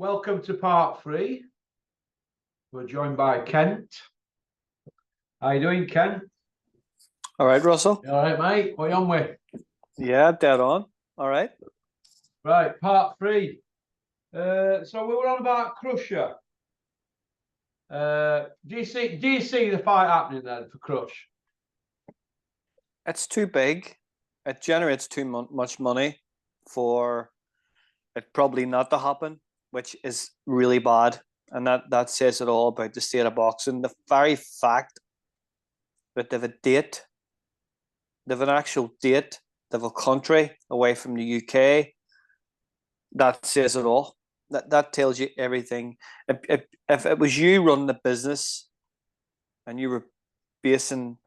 welcome to part 3. We're joined by Kent. How you doing, Kent? All right, Russell. You all right, mate? What are you on with? Yeah, dead on. All right. Right, part 3. So we were on about Crusher. Do you see the fight happening then for Crush? It's too big. It generates too much money for it probably not to happen, which is really bad. And that says it all about the state of boxing. The very fact that they have a date, they have an actual date, they have a country away from the UK, that says it all. That tells you everything. If it was you running the business and you were basing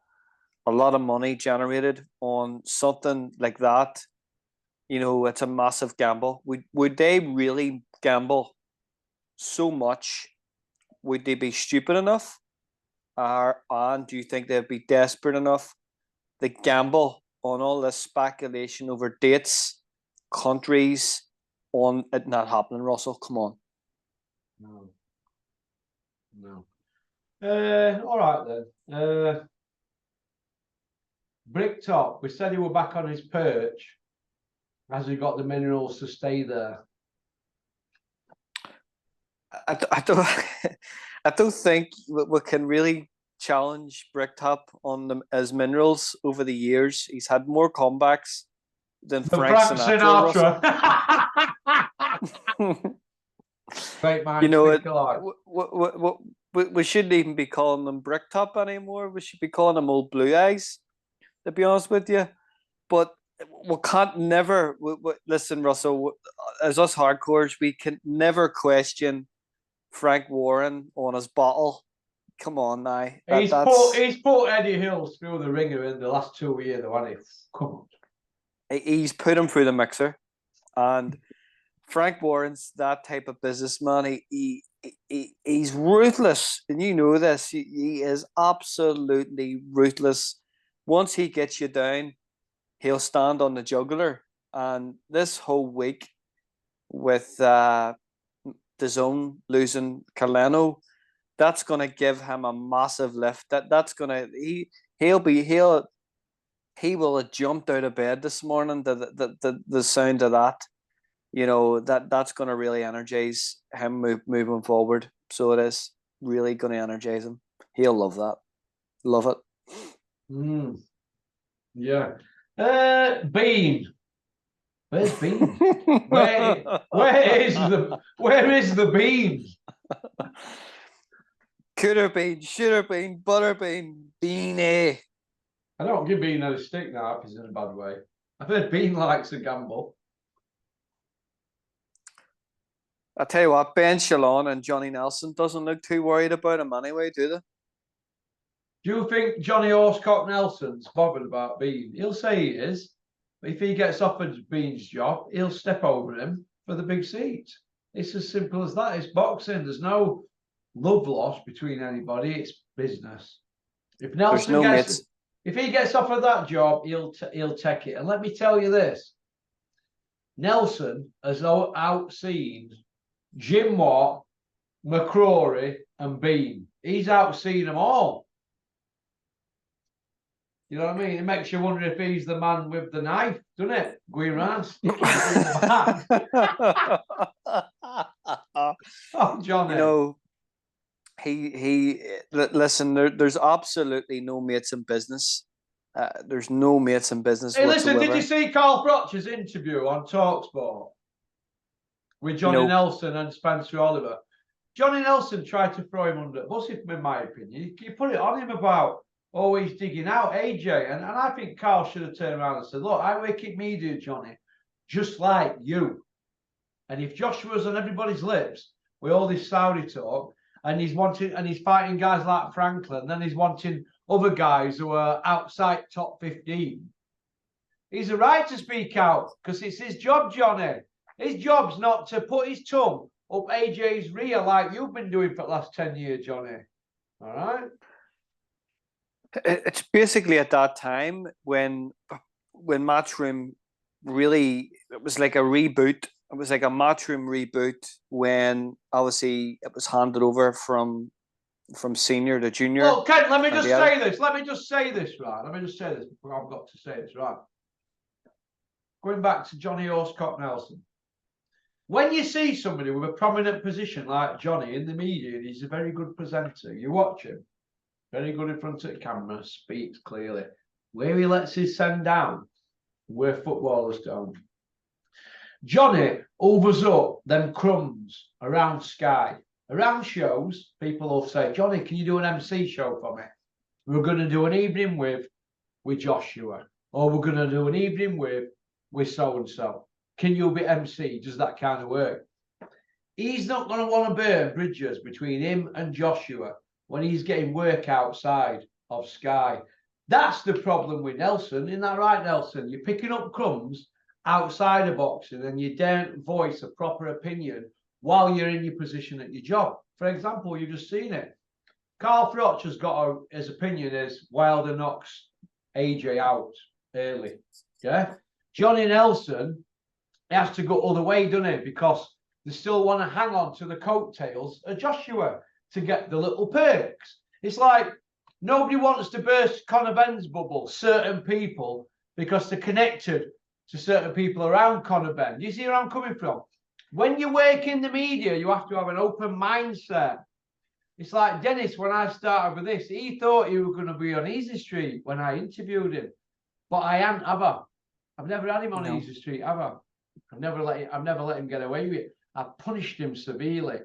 a lot of money generated on something like that, you know, it's a massive gamble. Would they really gamble so much? Would they be stupid enough? And do you think they'd be desperate enough to gamble on all this speculation over dates, countries, on it not happening, Russell? Come on. No. All right then. Bricktop, we said he were back on his perch. Has he got the minerals to stay there? I don't I don't think we can really challenge Bricktop on as minerals over the years. He's had more comebacks than Frank Sinatra. Great mind, you know, we shouldn't even be calling them Bricktop anymore. We should be calling them Old Blue Eyes, to be honest with you. But we can't never listen, Russell. As us hardcores, we can never question Frank Warren on his bottle. Come on now. He's put Eddie Hill through the ringer in the last 2 years, though, hasn't he? Come on. He's put him through the mixer, and Frank Warren's that type of businessman. He's ruthless, and you know this. He is absolutely ruthless. Once he gets you down, he'll stand on the jugular. And this whole week, with the zone losing Carleno, that's going to give him a massive lift. That's going to he will have jumped out of bed this morning. The sound of that, you know, that's going to really energize him moving forward. So it is really going to energize him. He'll love that. Love it. Yeah. Bean. Where's Bean? where is the Bean? Coulda been, shoulda been, butter bean, beanie. I don't give Bean a stick now if he's in a bad way. I've heard Bean likes a gamble. I tell you what, Ben Shalon and Johnny Nelson doesn't look too worried about him anyway, do they? Do you think Johnny Horsecock Nelson's bothered about Bean? He'll say he is. But if he gets offered Bean's job, he'll step over him for the big seat. It's as simple as that. It's boxing. There's no love lost between anybody. It's business. If Nelson if he gets offered that job, he'll take it. And let me tell you this: Nelson has outseen Jim Watt, McCrory, and Bean. He's outseen them all. You know what I mean? It makes you wonder if he's the man with the knife, doesn't it? Going around sticking it in the back. Oh, Johnny. You know, listen, there's absolutely no mates in business. There's no mates in business. Hey, whatsoever. Listen, did you see Carl Frotcher's interview on TalkSport with Johnny Nelson and Spencer Oliver? Johnny Nelson tried to throw him under the bus, in my opinion. You put it on him about always digging out AJ, and I think Carl should have turned around and said, look, I wicked me do, Johnny, just like you. And if Joshua's on everybody's lips with all this Saudi talk, and he's fighting guys like Franklin, then he's wanting other guys who are outside top 15. He's a right to speak out because it's his job, Johnny. His job's not to put his tongue up AJ's rear like you've been doing for the last 10 years, Johnny. All right? It's basically at that time when Matchroom really, it was like a reboot it was like a Matchroom reboot when obviously it was handed over from senior to junior. Well, Ken, let me just say this. Let me just say this, right? Let me just say this before I've got to say this, right? Going back to Johnny Horscock Nelson. When you see somebody with a prominent position like Johnny in the media, he's a very good presenter. You watch him, very good in front of the camera, speaks clearly. Where he lets his send down, where footballers don't. Johnny overs up them crumbs around Sky. Around shows, people will say, Johnny, can you do an MC show for me? We're going to do an evening with Joshua. Or we're going to do an evening with so-and-so. Can you be MC? Does that kind of work? He's not going to want to burn bridges between him and Joshua when he's getting work outside of Sky. That's the problem with Nelson. Isn't that right, Nelson? You're picking up crumbs outside of boxing and you don't voice a proper opinion while you're in your position at your job. For example, you've just seen it. Carl Froch has got his opinion is Wilder knocks AJ out early. Yeah. Johnny Nelson has to go other way, doesn't he? Because they still want to hang on to the coattails of Joshua to get the little perks. It's like nobody wants to burst Conor Benn's bubble, certain people, because they're connected to certain people around Conor Benn. Do you see where I'm coming from? When you work in the media, you have to have an open mindset. It's like Dennis, when I started with this, he thought he was going to be on Easy Street when I interviewed him. But I hadn't ever. I've never had him on Easy Street ever. I've never let him get away with it. I've punished him severely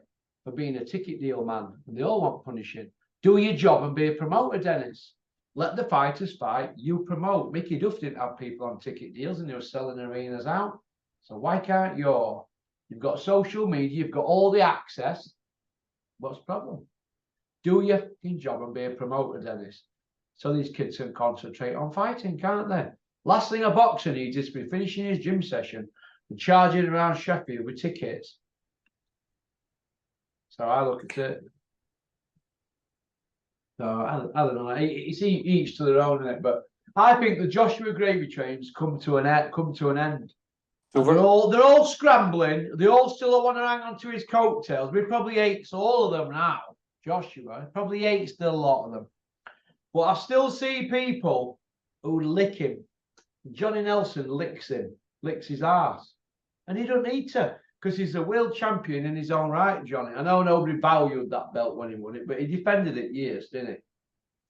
for being a ticket deal man. And they all want punishing. Do your job and be a promoter, Dennis. Let the fighters fight. You promote. Mickey Duff didn't have people on ticket deals and they were selling arenas out. So why can't you? You've got social media, you've got all the access. What's the problem? Do your job and be a promoter, Dennis. So these kids can concentrate on fighting, can't they? Last thing a boxer needs is to be finishing his gym session and charging around Sheffield with tickets. So I look at it. So I don't know. It's each to their own, isn't it? But I think the Joshua gravy trains come to an end. They're all scrambling. They all still want to hang on to his coattails. We probably hates all of them now. Joshua probably hates a lot of them. But I still see people who lick him. Johnny Nelson licks him, licks his arse. And he don't need to, because he's a world champion in his own right, Johnny. I know nobody valued that belt when he won it, but he defended it years, didn't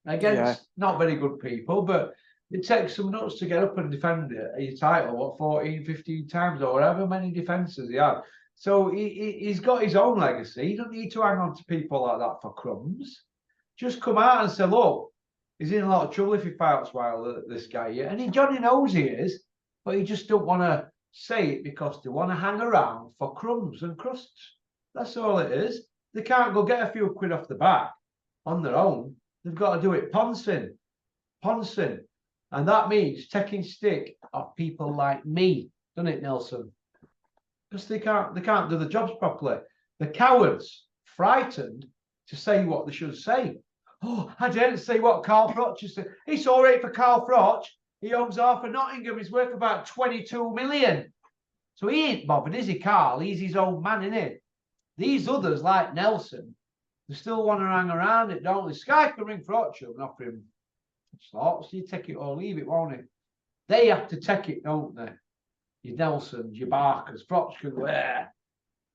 he? Against not very good people, but it takes some nuts to get up and defend your title, 14, 15 times or whatever many defenses he had. So he's got his own legacy. He don't need to hang on to people like that for crumbs. Just come out and say, look, he's in a lot of trouble if he fights Wilder, this guy. And Johnny knows he is, but he just don't want to say it because they want to hang around for crumbs and crusts. That's all it is. They can't go get a few quid off the back on their own. They've got to do it poncing. And that means taking stick off people like me, doesn't it, Nelson? Because they can't do the jobs properly. The cowards, frightened to say what they should say. Oh, I didn't say what Carl Froch said. It's all right for Carl Froch. He owns half of Nottingham. He's worth about 22 million. So he ain't bothered, is he, Carl? He's his own man, isn't he? These others, like Nelson, they still want to hang around it, don't they? Sky can ring Froch up and offer him slots. You take it or leave it, won't he? They have to take it, don't they? Your Nelsons, your Barkers, Froch can go,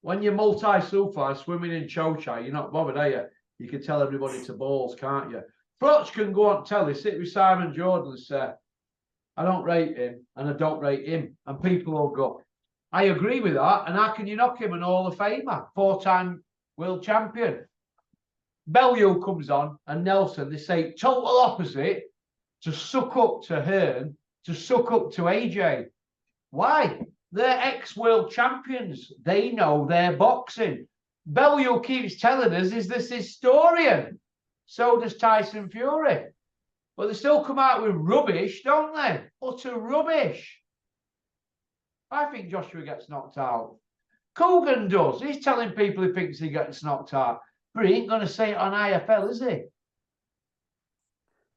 when you're multi-sulfide swimming in Chochai, you're not bothered, are you? You can tell everybody to balls, can't you? Froch can go on telly, sit with Simon Jordan and say, I don't rate him and I don't rate him. And people will go, I agree with that. And how can you knock him an Hall of Famer, 4-time world champion? Bellew comes on and Nelson, they say total opposite, to suck up to Hearn, to suck up to AJ. Why? They're ex-world champions. They know their boxing. Bellew keeps telling us he's this historian. So does Tyson Fury. But they still come out with rubbish, don't they? Utter rubbish. I think Joshua gets knocked out. Coogan does. He's telling people he thinks he gets knocked out. But he ain't going to say it on IFL, is he?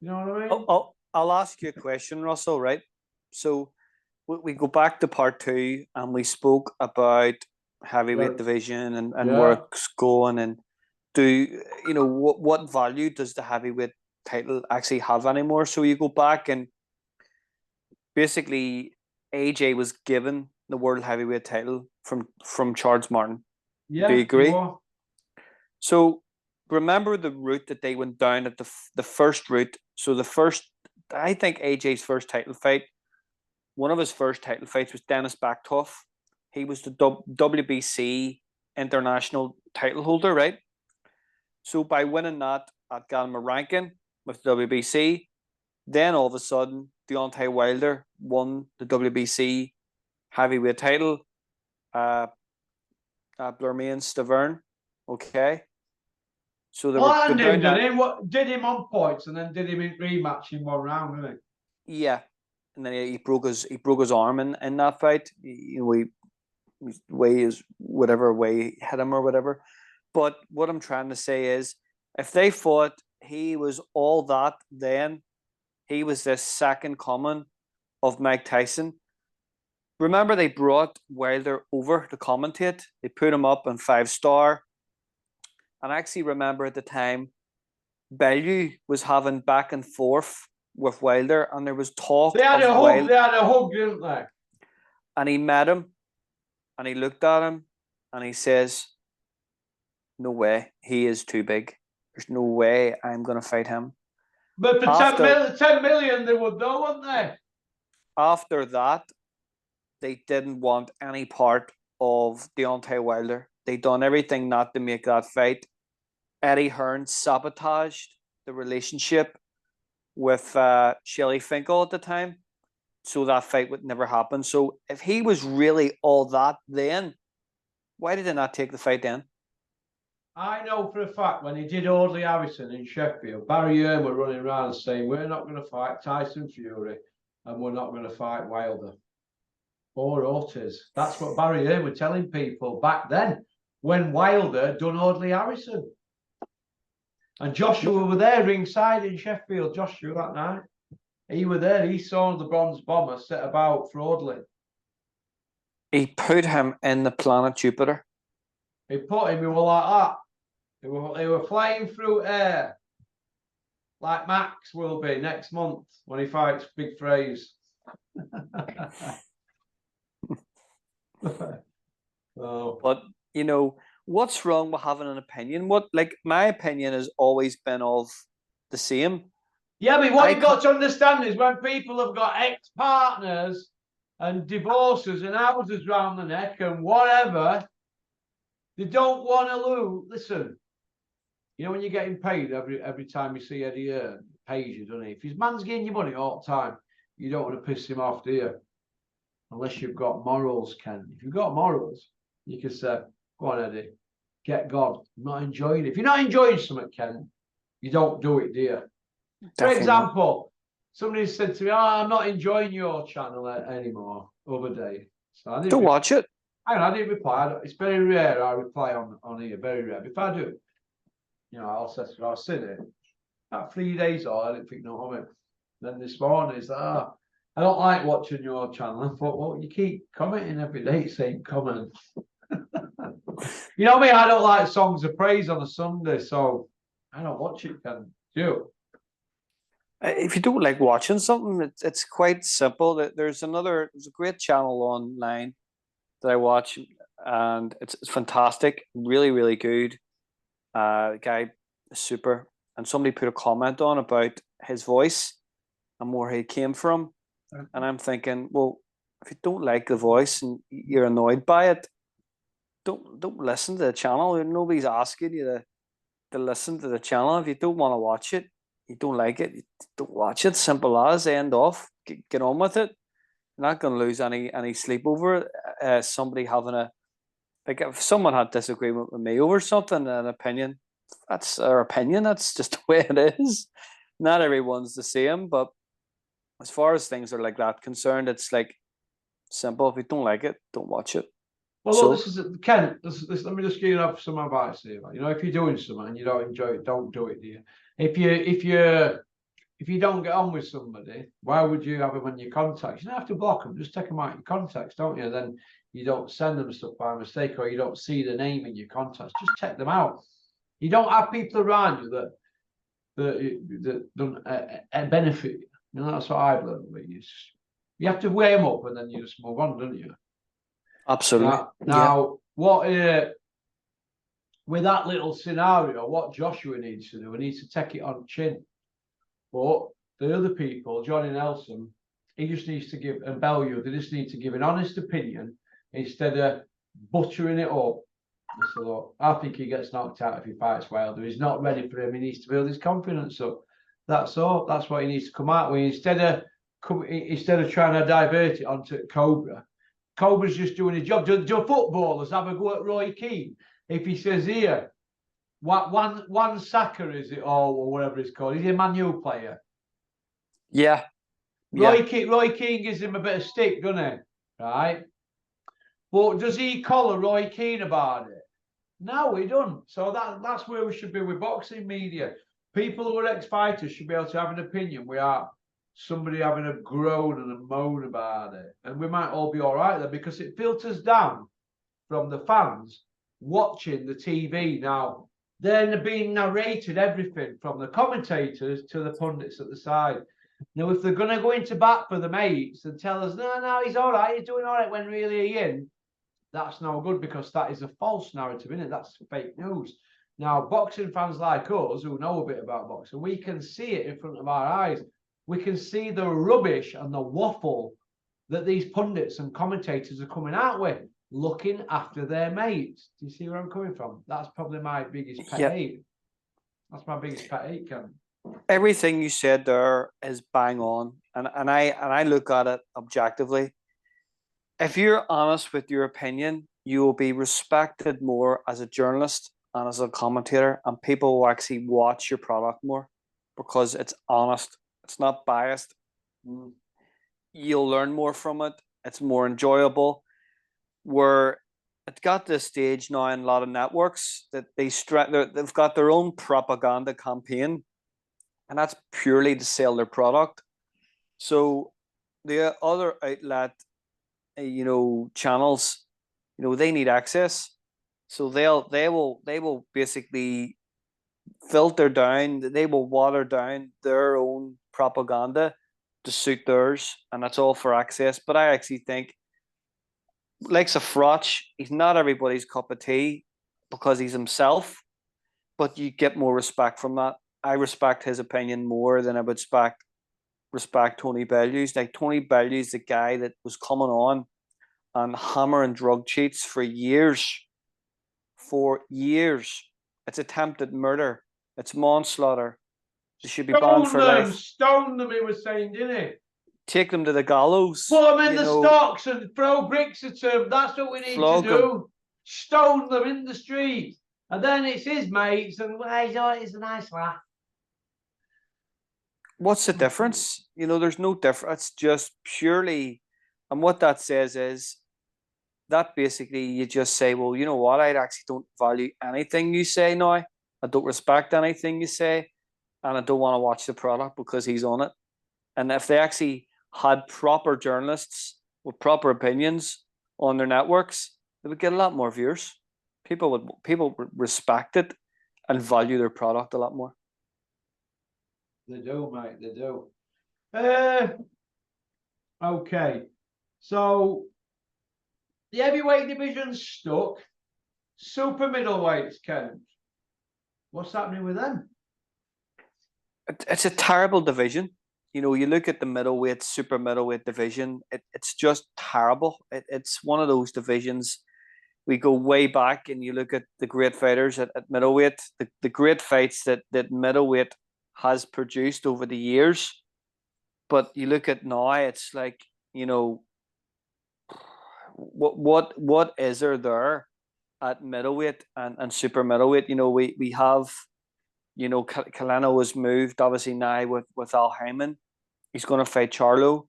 You know what I mean? I'll ask you a question, Russell, right? So we go back to part 2 and we spoke about heavyweight Yeah. division and Yeah. where it's going, and what value does the heavyweight title actually have anymore? So you go back and basically AJ was given the world heavyweight title from Charles Martin. Yeah. Do you agree? Well, So remember the route that they went down at the first route. So I think AJ's first title fight, one of his first title fights was Dennis Backtoff. He was the WBC international title holder, right? So by winning that, that got him a ranking with the WBC. Then all of a sudden, Deontay Wilder won the WBC heavyweight title. Blermain Stavern, okay. So they were and down that. Did him on points and then did him in rematch in one round, didn't he? Yeah, and then he broke his arm in that fight. His way is whatever way hit him or whatever. But what I'm trying to say is, if they thought he was all that, then he was the second coming of Mike Tyson. Remember, they brought Wilder over to commentate. They put him up on 5-star. And I actually remember at the time, Bellew was having back and forth with Wilder, and there was talk. They had a hug, didn't they? And he met him, and he looked at him, and he says, "No way, he is too big. There's no way I'm going to fight him." But for 10 million, they would though, wouldn't they? After that, they didn't want any part of Deontay Wilder. They done everything not to make that fight. Eddie Hearn sabotaged the relationship with Shelley Finkel at the time, so that fight would never happen. So if he was really all that then, why did they not take the fight then? I know for a fact when he did Audley Harrison in Sheffield, Barry Hearn were running around saying, we're not going to fight Tyson Fury and we're not going to fight Wilder. Or Ortiz. That's what Barry Hearn were telling people back then when Wilder done Audley Harrison. And Joshua were there ringside in Sheffield, Joshua, that night. He were there. He saw the Bronze Bomber set about for Audley. He put him in the planet Jupiter. He put him, he were like that. They were flying through air. Like Max will be next month when he fights Big Fraze. Oh. But, what's wrong with having an opinion? My opinion has always been of the same. Yeah, but what you've got to understand is when people have got ex-partners and divorces and houses round the neck and whatever, they don't want to lose. Listen, when you're getting paid every time you see Eddie Hearn, pays you, doesn't he? If his man's getting you money all the time, you don't want to piss him off, do you? Unless you've got morals, Ken. If you've got morals, you can say, go on, Eddie, get God. I'm not enjoying it. If you're not enjoying something, Ken, you don't do it, do you? For example, somebody said to me, I'm not enjoying your channel anymore, other day. So I didn't watch it. I didn't reply. It's very rare I reply on here, very rare. If I do, I'll sit it. About 3 days or I didn't think no of it. Then this morning it's I don't like watching your channel. I thought, well, you keep commenting every day, same comment. You know me, I don't like songs of praise on a Sunday, so I don't watch it, can you? If you don't like watching something, it's quite simple. There's a great channel online that I watch, and it's fantastic, really, really good. Guy is super, and somebody put a comment on about his voice and where he came from, and I'm thinking, well, if you don't like the voice and you're annoyed by it, don't listen to the channel. Nobody's asking you to listen to the channel. If you don't want to watch it, you don't like it, you don't watch it. Simple as, end off. Get on with it. You're not going to lose any sleep over somebody having if someone had disagreement with me over something, an opinion, that's their opinion. That's just the way it is. Not everyone's the same, but as far as things are like that concerned, it's like simple. If you don't like it, don't watch it. Well, look, this is Ken. Let me just give you some advice here. If you're doing something and you don't enjoy it, don't do it, do you? If you're if you don't get on with somebody, why would you have them on your contacts? You don't have to block them, just take them out of your contacts, don't you? Then you don't send them stuff by mistake, or you don't see the name in your contacts. Just take them out. You don't have people around you that don't benefit you. You know, that's what I've learned. You have to weigh them up, and then you just move on, don't you? Absolutely. Now what with that little scenario, what Joshua needs to do, he needs to take it on chin. But the other people, Johnny Nelson, he just needs to give, and Bellew, they just need to give an honest opinion instead of buttering it up. So look, I think he gets knocked out if he fights Wilder. He's not ready for him. He needs to build his confidence up. That's all. That's what he needs to come out with. Instead of trying to divert it onto Cobra. Cobra's just doing his job. Do footballers have a go at Roy Keane? If he says here, one Saka is it, or whatever it's called, he's a Man U player. Yeah. Roy Keane gives him a bit of stick, doesn't he? Right? But does he collar Roy Keane about it? No, he doesn't. So that's where we should be with boxing media. People who are ex-fighters should be able to have an opinion without somebody having a groan and a moan about it. And we might all be all right there, because it filters down from the fans watching the TV. Now, they're being narrated everything from the commentators to the pundits at the side. Now, if they're going to go into bat for the mates and tell us, no, he's all right, he's doing all right, when really he's in, that's no good, because that is a false narrative, isn't it? That's fake news. Now, boxing fans like us who know a bit about boxing, we can see it in front of our eyes. We can see the rubbish and the waffle that these pundits and commentators are coming out with, looking after their mates. Do you see where I'm coming from? That's probably my biggest pet hate. That's my biggest pet hate, Ken. Everything you said there is bang on, and I look at it objectively. If you're honest with your opinion, you will be respected more as a journalist and as a commentator, and people will actually watch your product more because it's honest. It's not biased. You'll learn more from it. It's more enjoyable. Where it got to this stage now in a lot of networks that they've got their own propaganda campaign, and that's purely to sell their product. So the other outlet, channels, they need access. So they will basically filter down, they will water down their own propaganda to suit theirs, and that's all for access. But I actually think, like Safroch, he's not everybody's cup of tea because he's himself, but you get more respect from that. I respect his opinion more than I would respect Tony Bellew's. Like, Tony Bellew's the guy that was coming on and hammering drug cheats for years. It's attempted murder. It's manslaughter. They should be banned for life. Stone them, he was saying, didn't he? Take them to the gallows. Put them in the stocks and throw bricks at them. That's what we need to do. Stone them in the street. And then it's his mates, and he's a nice laugh. What's the difference? There's no difference. It's just purely, and what that says is that basically you just say, well, you know what? I actually don't value anything you say now. I don't respect anything you say, and I don't want to watch the product because he's on it. And if they actually had proper journalists with proper opinions on their networks, they would get a lot more viewers. People would respect it and value their product a lot more. They do, mate. They do. Okay. So the heavyweight division's stuck. Super middleweights, Ken. What's happening with them? It's a terrible division. You look at the middleweight, super middleweight division. It's just terrible. It's one of those divisions. We go way back, and you look at the great fighters at middleweight, the great fights that middleweight has produced over the years. But you look at now, it's like, what is there at middleweight and super middleweight? We have, Kaleno was moved obviously now with Al Heyman. He's going to fight Charlo.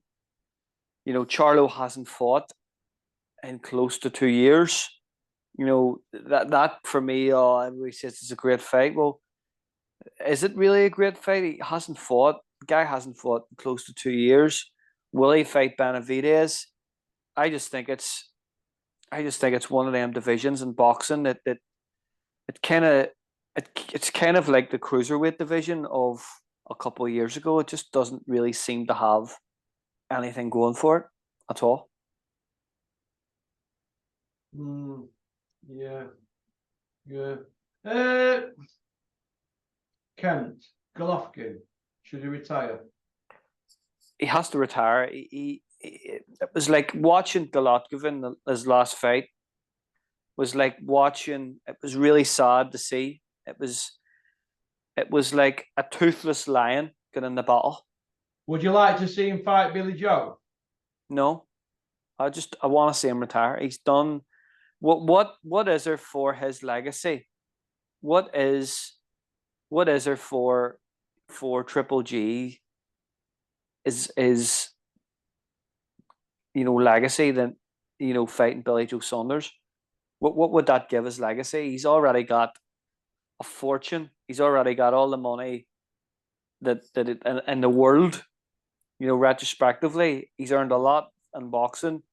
Charlo hasn't fought in close to 2 years. That for me, everybody says it's a great fight. Well, is it really a great fight? He hasn't fought The guy hasn't fought in close to 2 years. Will he fight Benavidez? I just think it's one of them divisions in boxing that it kind of it's kind of like the cruiserweight division of a couple of years ago. It just doesn't really seem to have anything going for it at all. Yeah. Kent Golovkin, should he retire? He has to retire. It was like watching Golovkin his last fight. Was like watching. It was really sad to see. It was like a toothless lion getting in the battle. Would you like to see him fight Billy Joe? No, I want to see him retire. He's done. What is there for his legacy? What is there for Triple G? Is legacy than fighting Billy Joe Saunders? What would that give his legacy? He's already got a fortune. He's already got all the money that in the world. Retrospectively, he's earned a lot in boxing.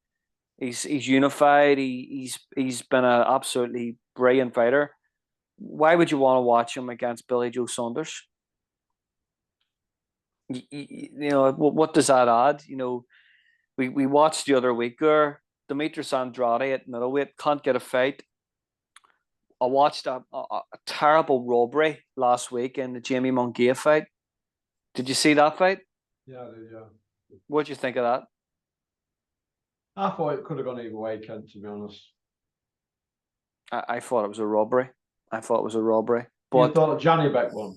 He's unified. He's been an absolutely brilliant fighter. Why would you want to watch him against Billy Joe Saunders? What does that add? We watched the other week there, Demetrius Andrade at middleweight can't get a fight. I watched a terrible robbery last week in the Jamie Munguia fight. Did you see that fight? Yeah, I did, yeah. What do you think of that? I thought it could have gone either way, Kent, to be honest. I thought it was a robbery. But you thought Johnny Beck won?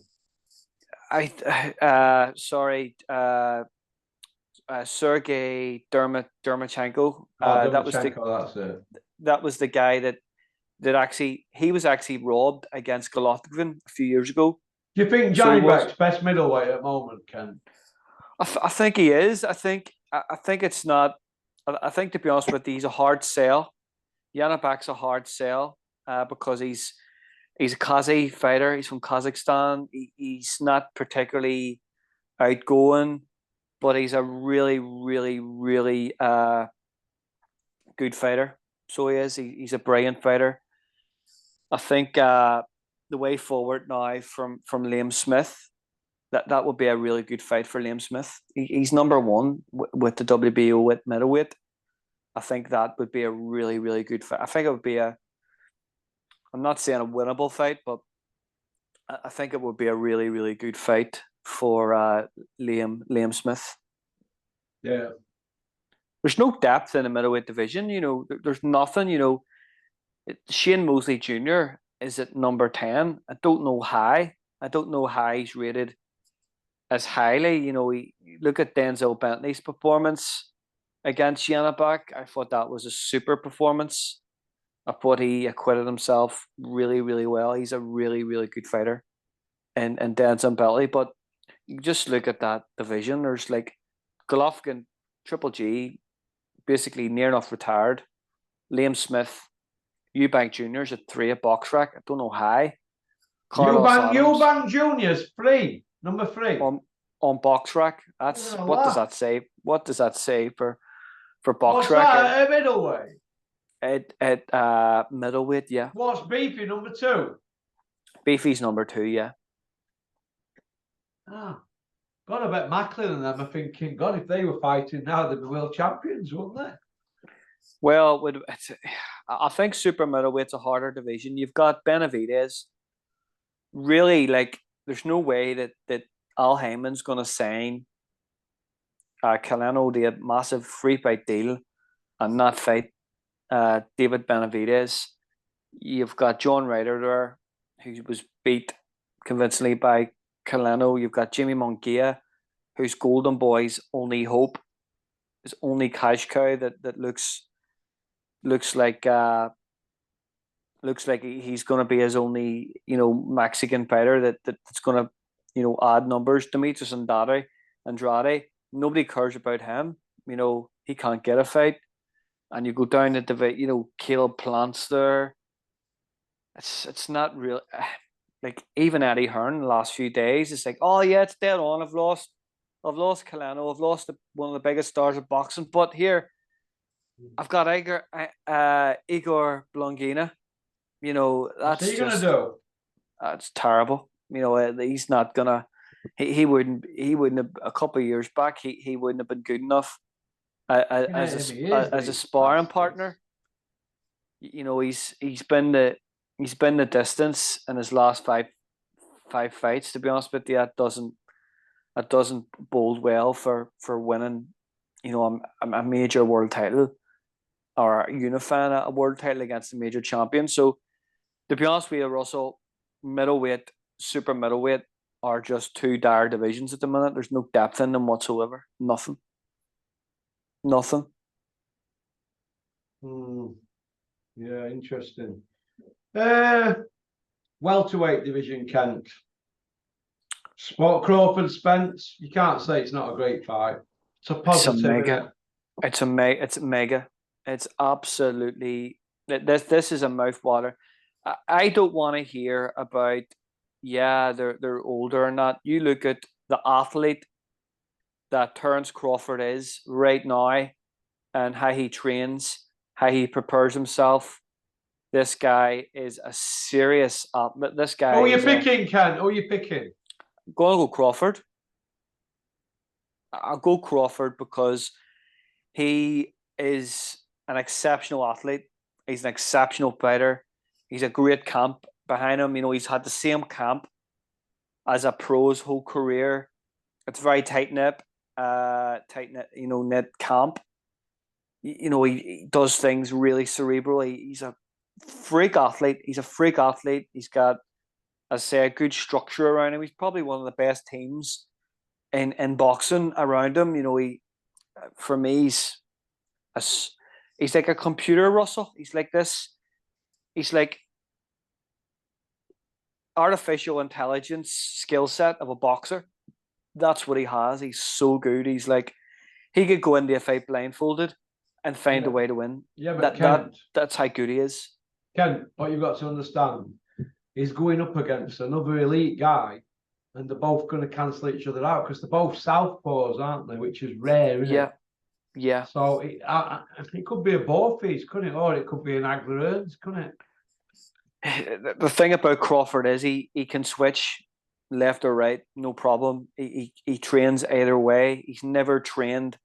Sergey Dermachenko. That was the guy that actually he was actually robbed against Golovkin a few years ago. Do you think Johnny Beck's best middleweight at the moment, Ken? I think he is. I think it's not. I think, to be honest with you, he's a hard sell. Yanabek's a hard sell because he's a Kazi fighter. He's from Kazakhstan. He's not particularly outgoing, but he's a really, really, really good fighter. So he is. He's a brilliant fighter. I think the way forward now from Liam Smith, that would be a really good fight for Liam Smith. He's number one with the WBO at middleweight. I think that would be a really, really good fight. I think it would be I'm not saying a winnable fight, but I think it would be a really, really good fight for Liam Smith. Yeah. There's no depth in the middleweight division. There's nothing. Shane Mosley Jr. is at number 10. I don't know how he's rated as highly. Look at Denzel Bentley's performance against Yanabek. I thought that was a super performance. I thought he acquitted himself really, really well. He's a really, really good fighter, and Denzel Bentley. But you just look at that division. There's like Golovkin, Triple G, basically near enough retired. Liam Smith, Eubank Jr.'s at 3 at BoxRec. I don't know how. Eubank Jr.'s number 3 on BoxRec. That's what does that say? What does that say for BoxRec? What's that? A middleweight. At middleweight, yeah. What's Beefy number 2? Beefy's number 2, yeah. God, I bet Macklin and them are thinking, God, if they were fighting now, they'd be world champions, wouldn't they? Well, I think super middleweight's a harder division. You've got Benavidez. Really, there's no way that Al Heyman's going to sign Canelo to a massive free fight deal and not fight David Benavidez. You've got John Ryder there, who was beat convincingly by Canelo. You've got Jimmy Munguia, who's Golden Boy's only hope, his only cash cow that looks like he's going to be his only Mexican fighter that's going to add numbers. Demetrius Andrade, nobody cares about him. He can't get a fight, and you go down to Caleb Plant's there. It's not real. Like even Eddie Hearn the last few days, it's like, oh yeah, it's dead on. I've lost I've lost Kalano. I've lost one of the biggest stars of boxing. But here, I've got Igor Blongina. You know, What's that's he gonna just do? that's terrible. You know, he's not gonna. He wouldn't have a couple of years back. He wouldn't have been good enough as a sparring partner. You know, he's been the distance in his last five fights. To be honest with you, that doesn't bode well for winning. You know, a major world title or unifying a world title against a major champion. So to be honest with you, Russell, middleweight, super middleweight are just two dire divisions at the minute. There's no depth in them whatsoever. Nothing. Yeah, interesting. Welterweight division, Kent. Sport Crawford, Spence. You can't say it's not a great fight. It's a positive. It's mega. It's absolutely. This is a mouthwater. I don't want to hear about. Yeah, they're older or not. You look at the athlete that Terence Crawford is right now, and how he trains, how he prepares himself. This guy is a serious. This guy. Who are you picking, Ken? Who are you picking? I'm gonna go Crawford. I'll go Crawford because he is an exceptional athlete. He's an exceptional fighter. He's a great camp behind him. You know, he's had the same camp as a pro's whole career. It's very tight knit, knit camp. You know, he does things really cerebrally. He's a freak athlete. He's got, as I say, a good structure around him. He's probably one of the best teams in boxing around him. You know, for me, he's like a computer, Russell. He's like this. He's like artificial intelligence skill set of a boxer. That's what he has. He's so good. He's like, he could go into a fight blindfolded and find a way to win. Yeah, but that's how good he is. Ken, what you've got to understand, he's going up against another elite guy, and they're both going to cancel each other out because they're both southpaws, aren't they? Which is rare, isn't it? Yeah. So it could be a Borfies, couldn't it? Or it could be an Agler, couldn't it? The thing about Crawford is he can switch left or right, no problem. He trains either way. He's never trained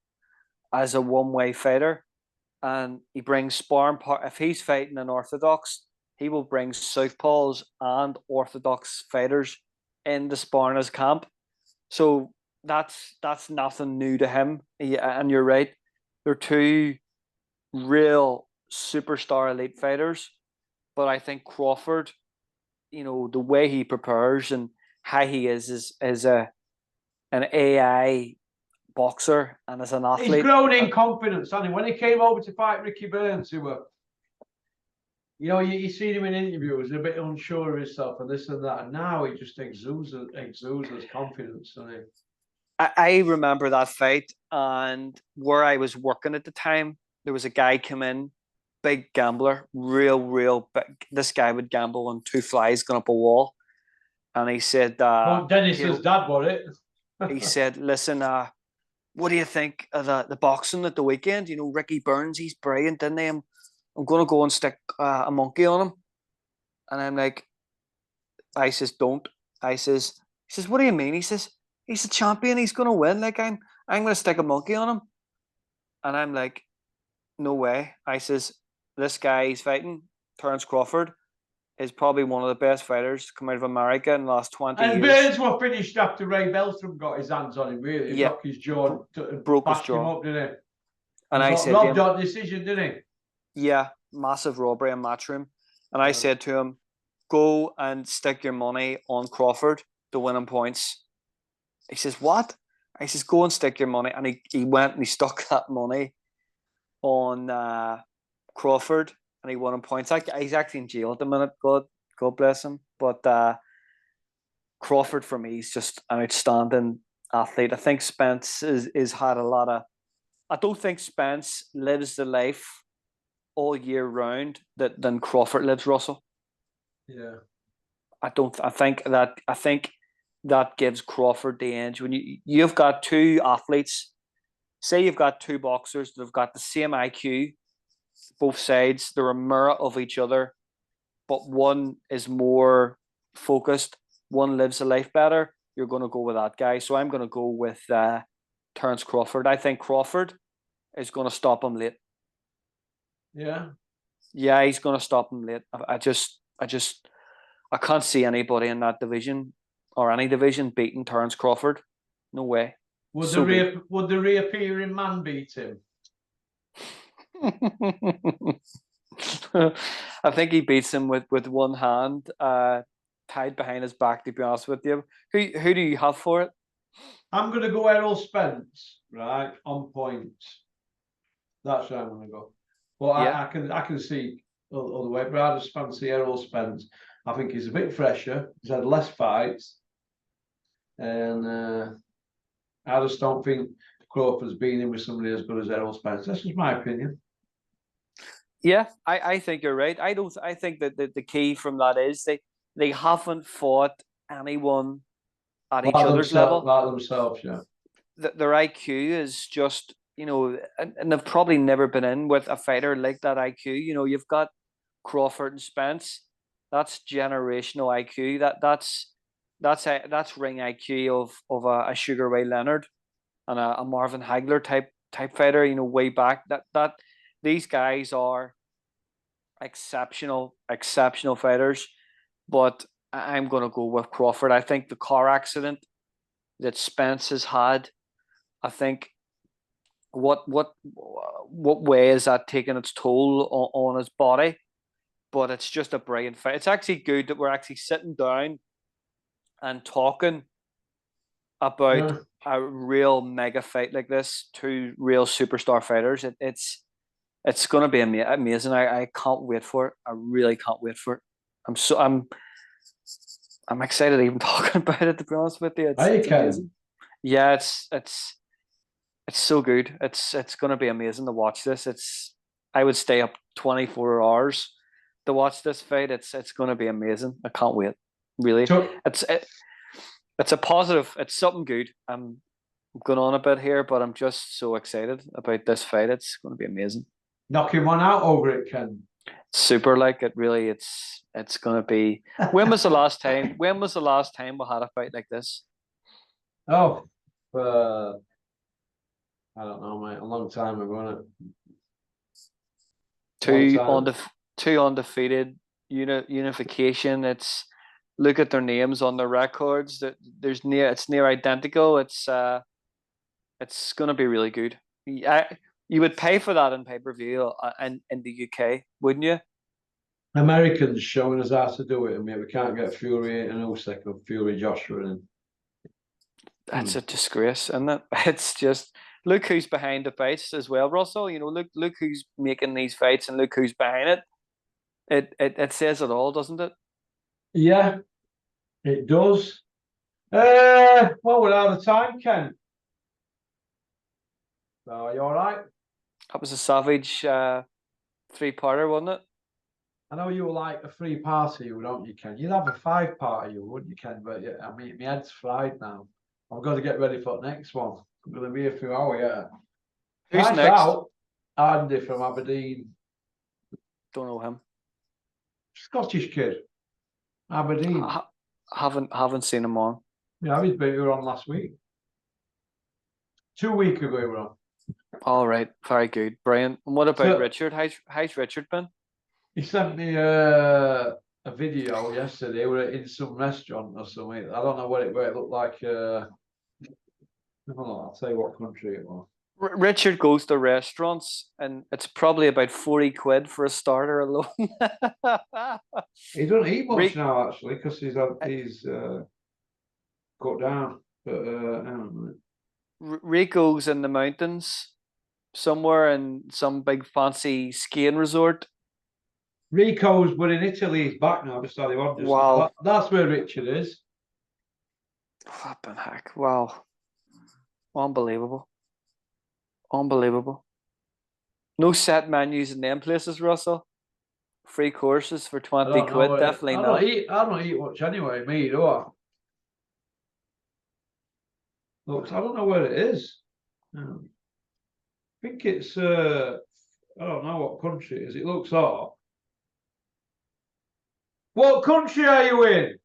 as a one-way fighter, and he brings sparring part. If he's fighting an orthodox, he will bring southpaws and orthodox fighters in the sparring as camp. So that's nothing new to him. And you're right, they're two real superstar elite fighters. But I think Crawford, you know, the way he prepares and how he is an AI boxer and as an athlete. He's grown in confidence, hasn't he? When he came over to fight Ricky Burns, who were, you know, you see him in interviews, a bit unsure of himself and this and that. And now he just exudes his confidence, doesn't he? I remember that fight, and where I was working at the time, there was a guy come in, big gambler, real big. This guy would gamble on two flies going up a wall, and he said, Dennis's dad, was it? He said, listen, what do you think of the boxing at the weekend? You know, Ricky Burns, he's brilliant, didn't he? I'm going to go and stick a monkey on him. And I'm like, I says, don't. He says, what do you mean? He says, he's a champion. He's going to win. Like, I'm going to stick a monkey on him. And I'm like, no way. I says, this guy he's fighting, Terence Crawford, is probably one of the best fighters to come out of America in the last 20 years. And Burns were finished after Ray Beltram got his hands on him, really. He broke his jaw. Broke his jaw. Him up, didn't he? And I said, robbed that decision, didn't he? Yeah, massive robbery in Matchroom. And I said to him, go and stick your money on Crawford to win him points. He says, what? I says, go and stick your money. And he went and he stuck that money on Crawford, and he won him points. He's actually in jail at the minute. God bless him. But Crawford, for me, is just an outstanding athlete. I think Spence is had a lot of. I don't think Spence lives the life all year round than Crawford lives, Russell. Yeah. I think that gives Crawford the edge. When you've got two athletes, say you've got two boxers that have got the same IQ, both sides, they're a mirror of each other, but one is more focused, one lives a life better, you're going to go with that guy. So I'm going to go with Terence Crawford. I think Crawford is going to stop him late. Yeah. Yeah, he's going to stop him late. I can't see anybody in that division or any division beating Terence Crawford. No way. Would So would the reappearing man beat him? I think he beats him with one hand tied behind his back, to be honest with you. Who do you have for it? I'm going to go Errol Spence, right, on points. That's where I'm going to go. But yeah. I can see other way, but I just fancy Errol Spence. I think he's a bit fresher. He's had less fights. And I just don't think Crawford's been in with somebody as good as Errol Spence. That's just my opinion. Yeah, I think you're right. I think that the key from that is they haven't fought anyone at each other's level. Like themselves, yeah. Their IQ is just, and they've probably never been in with a fighter like that IQ. You've got Crawford and Spence. That's generational IQ. That's ring IQ of a Sugar Ray Leonard and a Marvin Hagler type fighter. Way back. That these guys are exceptional fighters, but I'm going to go with Crawford. I think the car accident that Spence has had, I think what way is that taking its toll on his body? But it's just a brilliant fight. It's actually good that we're actually sitting down and talking about a real mega fight like this, two real superstar fighters. It's going to be amazing. I can't wait for it. I really can't wait for it. I'm excited even talking about it, to be honest with you. It's amazing. Yeah, it's so good. It's going to be amazing to watch this. I would stay up 24 hours to watch this fight. It's going to be amazing. I can't wait. Really, it's a positive. It's something good. I'm going on a bit here, but I'm just so excited about this fight. It's going to be amazing. Knocking one out over it, Ken. Super, like it really. It's going to be. When was the last time we had a fight like this? Oh, I don't know, mate. A long time ago, wasn't it? Two undefeated unification. It's look at their names on their records. That it's near identical. It's going to be really good. You would pay for that in pay-per-view in the UK, wouldn't you? Americans showing us how to do it, and we can't get Fury and Usyk or Fury Joshua in. That's a disgrace, isn't it? It's just look who's behind the fights as well, Russell. Look who's making these fights, and look who's behind it. It says it all, doesn't it? Yeah, it does. Well, we're out of time, Ken. So, are you all right? That was a savage three-parter, wasn't it? I know you like a three-parter, don't you, Ken? You'd have a five-parter, wouldn't you, Ken? But yeah, I mean, my head's fried now. I've got to get ready for the next one. I'm going to be here for an hour, yeah. Who's next? Out. Andy from Aberdeen. Don't know him. Scottish kid. Aberdeen. Haven't seen him on. Yeah, we were on last week. 2 weeks ago, we were on. All right, very good, Brian. And what about Richard? How's Richard been? He sent me a video yesterday. We were in some restaurant or something. I don't know where it looked like. I'll tell you what country it was. Richard goes to restaurants, and it's probably about 40 quid for a starter alone. He doesn't eat much now, actually, because he's cut down. But Rico's in the mountains, somewhere in some big fancy skiing resort. Rico's, but in Italy, he's back now. Wow, that's where Richard is. Flipping heck! Wow, unbelievable. No set menus in them places, Russell. Free courses for 20 quid, definitely not. I don't eat much anyway, me, do I? Looks, I don't know where it is. I think it's, I don't know what country it is. It looks odd. What country are you in?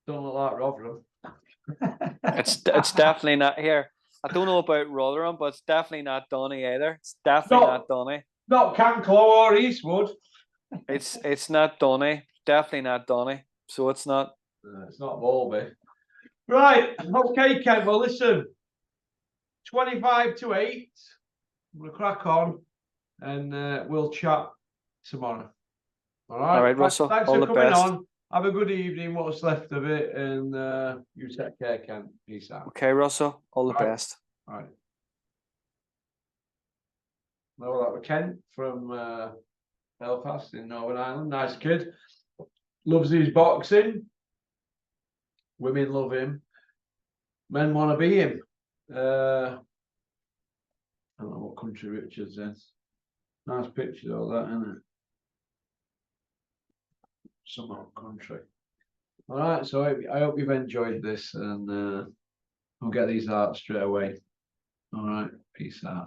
Don't look like Rotherham. It's definitely not here. I don't know about Rotherham, but it's definitely not Donny either. It's definitely not Donny. Not Canclo or Eastwood. It's not Donny. Definitely not Donny. So it's not. It's not Bowlby. Right. Okay, Ken. Well, listen. 25-8. I'm gonna crack on, and we'll chat tomorrow. All right. All right, Russell. Thanks all for the coming best. on. Have a good evening. What's left of it, and you take care, Ken. Peace out. Okay, Russell. All the Right. best. All right. Well, that was Ken from Belfast in Northern Ireland. Nice kid. Loves his boxing. Women love him. Men want to be him. I don't know what country Richard's in. Nice picture of that, isn't it? Some old country. All right, so I hope you've enjoyed this, and I'll get these out straight away. All right, peace out.